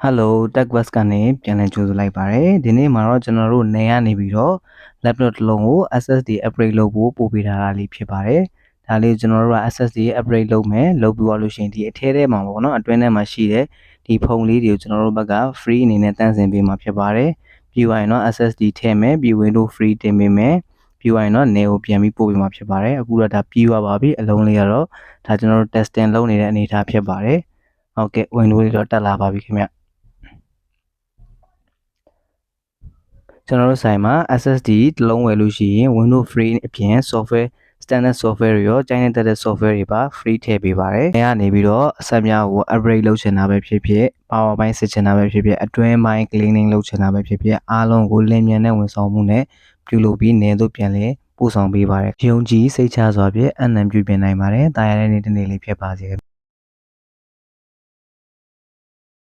Hello တက်ကွက်ကနေပြန်လည်ကြိုဆိုလိုက်ပါတယ်ဒီနေ့မှာတော့ကျွန်တော်တို့နေရနေပြီးတော့ laptop တစ်လုံးကို SSD upgrade လုပ်ဖို့ပို့ပေးထားတာလေးဖြစ်ပါတယ်ဒါလေးကျွန်တော်တို့က SSD upgrade လုပ်မယ်လုပ်ပြီးတော့လို့ရှိရင်ဒီအထဲထဲမှာပေါ့နော်အတွင်းထဲမှာရှိတဲ့ဒီဖုန်းလေးတွေကိုကျွန်တော်တို့ဘက်က free အနေနဲ့တန်းဆင်ပေးမှာဖြစ်ပါတယ်ပြီးရင်တော့ SSD ထည့်မယ်ပြီး Windows free တင်ပေးမယ်ပြီးရင်တော့နေကိုပြန်ပြီးပို့ပေးမှာဖြစ်ပါတယ်အခုတော့ဒါပြီးသွားပါပြီအလုံးလေးကတော့ဒါကျွန်တော်တို့ testing လုပ်နေတဲ့အနေအထားဖြစ်ပါတယ်ဟုတ်ကဲ့ Windows လေးတော့တက်လာပါပြီခင်ဗျကျွန်တော်တို့ဆိုင်မှာ SSD တစ်လုံးဝယ်လို့ရှိရင် Windows Free အပြင် software standard software တွေရောကျိုင်းနေတဲ့ software တွေပါ free ထည့်ပေးပါတယ်။အဲကနေပြီးတော့အဆက်များကို upgrade လုပ်ချင်တာပဲဖြစ်ဖြစ် power ပိုင်းစစ်ချင်တာပဲဖြစ်ဖြစ်အတွင်းပိုင်း cleaning လုပ်ချင်တာပဲဖြစ်ဖြစ်အားလုံးကိုလင်းမြန်တဲ့ဝန်ဆောင်မှုနဲ့ပြုလုပ်ပြီးနေသို့ပြန်လည်ပို့ဆောင်ပေးပါတယ်။ယုံကြည်စိတ်ချစွာဖြင့်အနံပြုပြင်နိုင်ပါတယ်။တာယာတဲ့နေ့တစ်နေ့လေးဖြစ်ပါစေ။